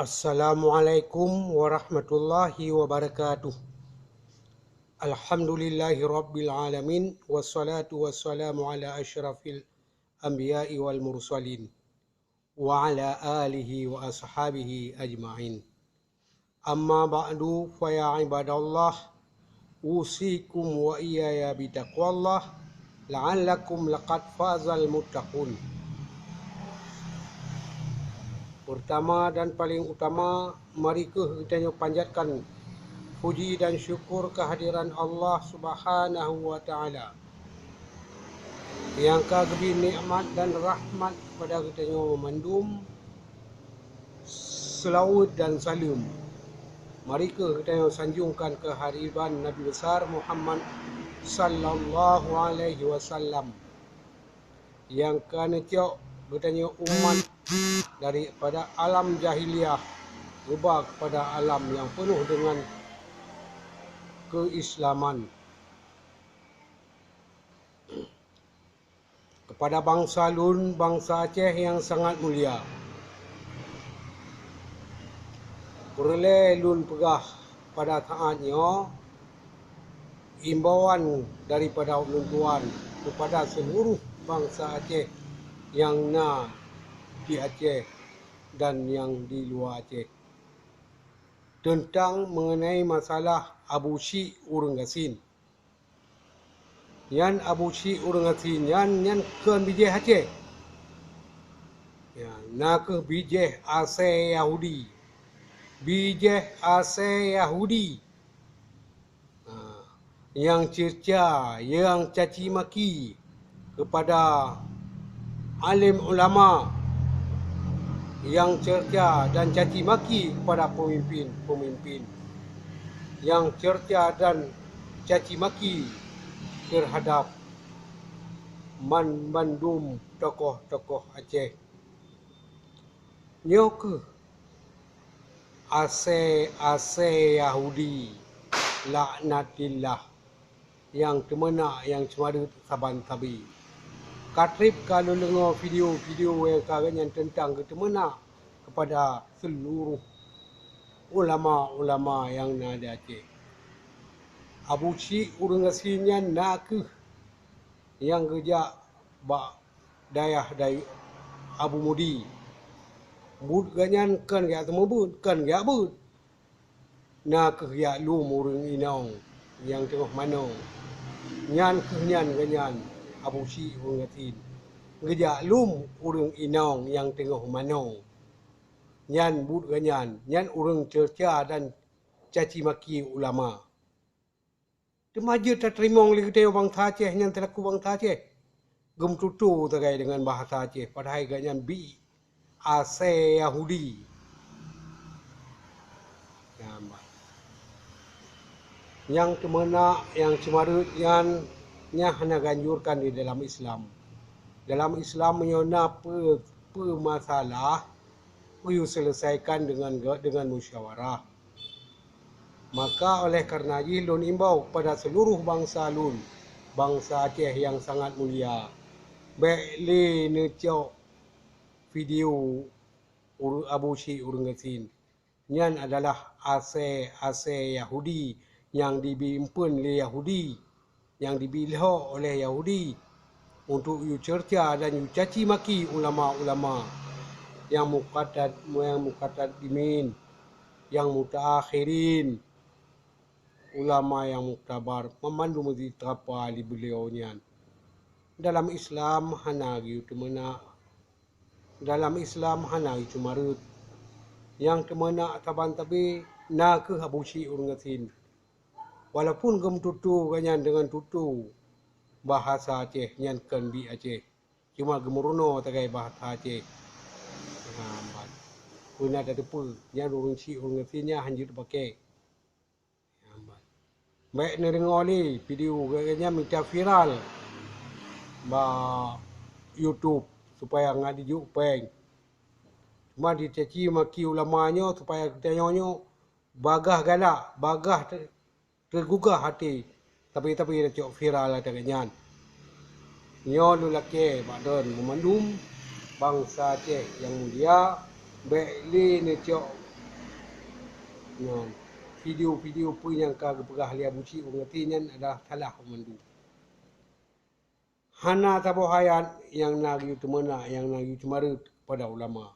Assalamualaikum warahmatullahi wabarakatuh. Alhamdulillahi rabbil alamin. Wassalatu wassalamu ala asyrafil anbiya'i wal mursalin. Wa ala alihi wa ashabihi ajma'in. Amma ba'du fa ya ibadallah. Usikum wa iyaya bitaqwallah. La'allakum laqad fazal muttaqun. Pertama dan paling utama, mari kita panjatkan puji dan syukur kehadiran Allah Subhanahu wa taala yang kagbi nikmat dan rahmat kepada kita memandum selawat dan salam. Mari kita sanjungkan kehadiran Nabi besar Muhammad sallallahu alaihi wasallam yang kana tiok bertanya umat daripada alam jahiliah berubah kepada alam yang penuh dengan keislaman, kepada bangsa Lun, bangsa Aceh yang sangat mulia. Perle Lun pegah pada saatnya imbauan daripada Ulun Tuan kepada seluruh bangsa Aceh yang di Aceh dan yang di luar Aceh tentang mengenai masalah Abu Syik Urang Gasin. Yan Abu Syik Urang Gasin yan kan bijih Aceh. Ya, nak bijih ase Yahudi. Bijih ase Yahudi. Yang cerca, yang caci maki kepada alim ulama, yang cerca dan caci maki kepada pemimpin-pemimpin, yang cerca dan caci maki terhadap mandum tokoh-tokoh Aceh. Nyok ase Yahudi laknatillah yang temena yang cemara saban tabi. Katrip kalau dengar video-video yang tentang ketemena kepada seluruh ulama-ulama yang ada Aceh. Abu Syik Urang Gasin nak yang kerja dayah dari Abu Mudi. Bud ganyan kan ya semua bud kan ya bud. Nak ya lum urang inong yang tengah mana. Nyan ganyan Abu Syik Urang Gasin. Kerja lum urang inong yang tengah mana. Nyan bud ganyan, nyan urang cerca dan caci maki ulama. Temaja tak terima oleh kita bangsa Aceh yang terlaku bangsa Aceh. Gem tutu terkait dengan bahasa Aceh. Padahal ganyan bi ase Yahudi. Yang temena, yang cemara, yang hanya ganjurkan di dalam Islam. Dalam Islam menyona masalah, perlu selesaikan dengan musyawarah. Maka oleh kerana Lun imbau kepada seluruh bangsa Lun, bangsa Aceh yang sangat mulia, baiklah necok video Abu Syik Urang Gasin. Nyan adalah ase Yahudi yang dibimpun oleh Yahudi, yang dibilih oleh Yahudi untuk cerca dan caci maki ulama-ulama yang muqaddadimin, yang mutaakhirin, ulama yang muktabar, memandu mesti terapa di beliau nian. Dalam Islam hana giu temena. Dalam Islam hana giu cumarut. Yang temena taban tabi nak Abu Syik Urang Gasin. Walaupun gem tutu ganyan dengan tutu bahasa Aceh nyan kan bi Aceh. Cuma gemuruno tagai bahasa Aceh. Puna ada depu nyan Urang Syik Urang Gasin nya hanjut pakai. Baik ni dengar ni video kayaknya minta viral YouTube supaya ngadi juk peng. Cuma dicaci maki ulamanya supaya katanya bagah galak, bagah tergugah hati. Tapi dah cok viral ada kenyan. Nyo lelaki badan memandum bangsa Aceh yang mulia, baikli ni cok Nyon video-video pun yang ka gepegah li Abu Cik mengerti nyan adalah salah mandu. Hana tabo hayat yang nagi temena yang nagi cemara pada ulama.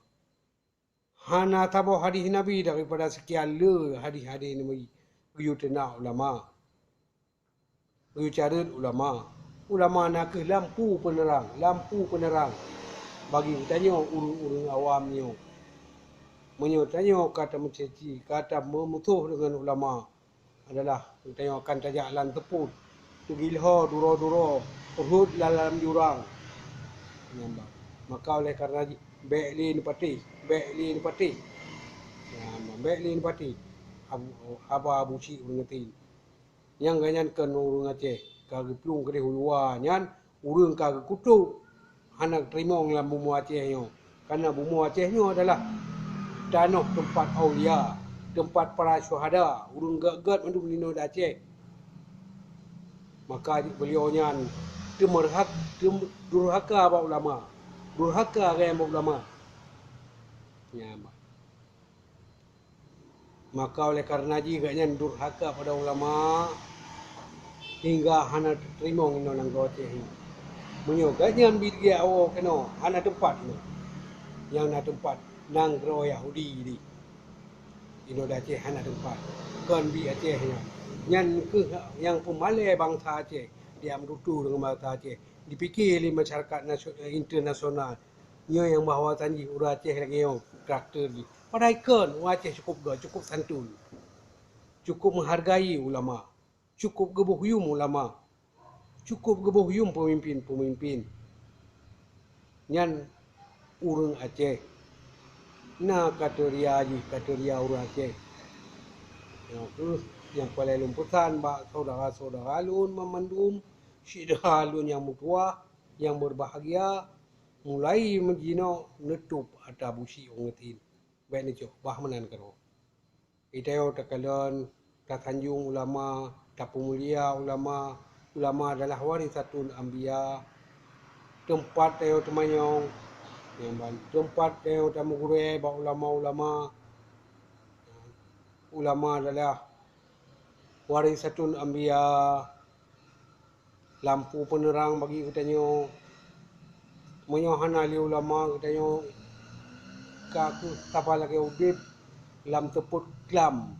Hana tabo hadis Nabi daripada sekian le hadis-hadis Nabi. Riu tenak ulama. Riu carut ulama. Ulama nak ke lampu penerang bagi tanya urung-urung awamnya. Tanya kata mencaci, kata memutuh dengan ulama adalah tanya akan tajak lan teput. Tugilho duro-duro perhut dalam jurang. Maka oleh karena Bekli ni pati. Abu Cik mengerti. Yang ganyan kan urung Aceh. Kage plung kede hulua nyan urung kage kutu. Anak terima dalam bumi Aceh nyo. Karena bumi Aceh nyo adalah tanah tempat aulia, tempat para syuhada. Urung gagat mandu lino Aceh. Maka beliau nyan durhaka ba ulama. Durhaka gaya ulama. Ya, maka oleh karena juga nyan durhaka pada ulama hingga hana terima ngino nang Aceh ni. Menyo ganyan bidia awo keno hana tempat ni. Yang na tempat nang gro Yahudi di. Ino Aceh hana tempat. Kan bi Aceh nya. Nyan ke yang pemalai bangsa Aceh dia merutu dengan bangsa Aceh. Dipikir oleh masyarakat internasional. Nyo yang bahawa tanji ura Aceh lagi yang karakter ni. Padahal kan Aceh cukup santun. Cukup menghargai ulama. Cukup gebohyum ulama. Cukup gebohyum pemimpin. Nyan urang Aceh. Na kata dia urang Aceh. Yang paling lumpusan bak saudara-saudara alun memandum. Syidra alun yang mutua, yang berbahagia. Mulai menjino netup atau Abu Cik mengerti. Baik ni cok, bah menan karo. Itayo takalon tatanjung ulama, tapemulia ulama. Ulama adalah warisatun anbiya. Tempat tayo temanyong. Tempat tayo tamugure ba ulama-ulama. Ulama adalah warisatun anbiya. Lampu penerang bagi katanya. Menyohana li ulama katanya. Kaku tapal lagi udip lam teput klam